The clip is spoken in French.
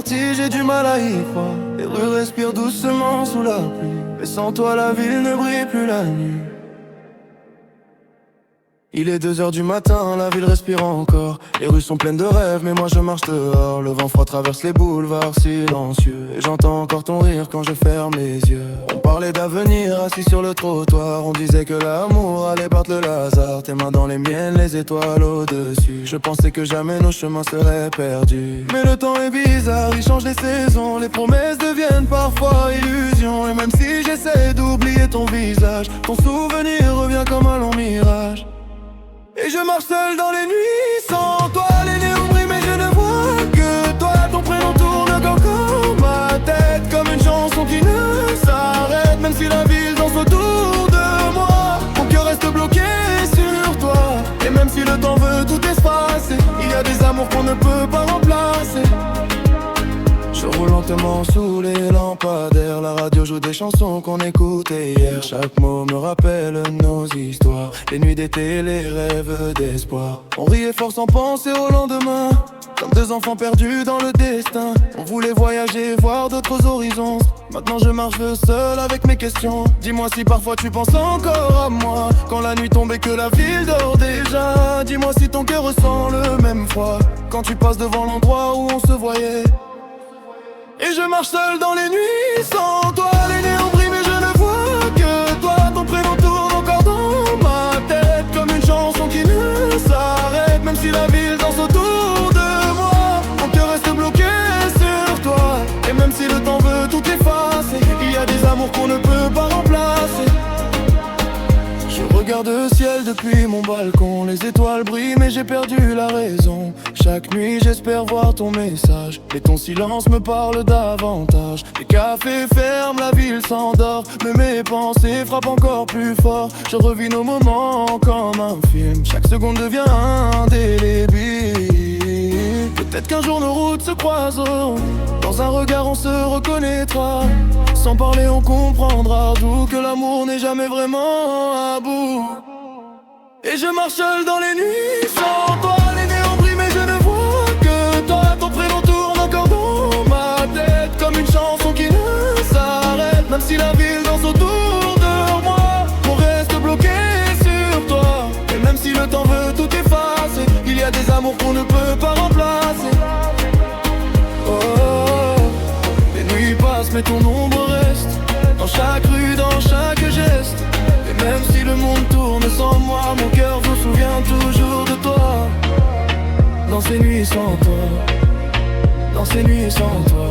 parti, j'ai du mal à y croire. Les rues respirent doucement sous la pluie, mais sans toi la ville ne brille plus la nuit. Il est 2h du matin, la ville respire encore. Les rues sont pleines de rêves, mais moi je marche dehors. Le vent froid traverse les boulevards silencieux, et j'entends encore ton rire quand je ferme les yeux. On parlait d'avenir assis sur le trottoir. On disait que l'amour allait battre le hasard. Tes mains dans les miennes, les étoiles au-dessus. Je pensais que jamais nos chemins seraient perdus. Mais le temps est bizarre, il change les saisons. Les promesses deviennent parfois illusions. Et même si j'essaie d'oublier ton visage, ton souvenir revient comme un long mirage. Et je marche seul dans les nuits, sans toi les néons brillent mais je ne vois que toi. Ton prénom tourne encore ma tête, comme une chanson qui ne s'arrête. Même si la ville danse autour de moi, mon cœur reste bloqué sur toi. Et même si le temps veut tout effacer, il y a des amours qu'on ne peut pas remplacer. Je roule lentement sous les lampadaires. La radio joue des chansons qu'on écoutait hier. Chaque mot me rappelle nos histoires, les nuits d'été, les rêves d'espoir. On riait fort sans penser au lendemain, comme deux enfants perdus dans le destin. On voulait voyager, voir d'autres horizons. Maintenant je marche seul avec mes questions. Dis-moi si parfois tu penses encore à moi, quand la nuit tombe et que la ville dort déjà. Dis-moi si ton cœur ressent le même froid, quand tu passes devant l'endroit où on se voyait. Et je marche seul dans les nuits, sans toi les néons brillent mais je ne vois que toi. Ton prénom tourne encore dans ma tête, comme une chanson qui ne s'arrête. Même si la ville danse autour de moi, mon cœur reste bloqué sur toi. Et même si le temps veut tout effacer, il y a des amours qu'on ne peut pas remplacer. Je regarde le ciel depuis mon balcon, les étoiles brillent mais j'ai perdu la raison. Chaque nuit j'espère voir ton message, mais ton silence me parle davantage. Les cafés ferment, la ville s'endort, mais mes pensées frappent encore plus fort. Je revis nos moments comme un film, chaque seconde devient indélébile. Peut-être qu'un jour nos routes se croiseront, dans un regard on se reconnaîtra. Sans parler on comprendra d'où que l'amour n'est jamais vraiment à bout. Et je marche seul dans les nuits, sans toi les néons brillent mais je ne vois que toi. Ton prénom tourne encore dans ma tête, comme une chanson qui ne s'arrête. Même si la ville danse autour de moi, on reste bloqué sur toi. Et même si le temps veut tout effacer, il y a des amours qu'on ne peut pas remplacer. Oh, les nuits passent mais ton ombre reste, dans chaque rue, dans chaque geste. Et même si le monde tourne sans moi, mon cœur se souvient toujours de toi. Dans ces nuits sans toi, dans ces nuits sans toi.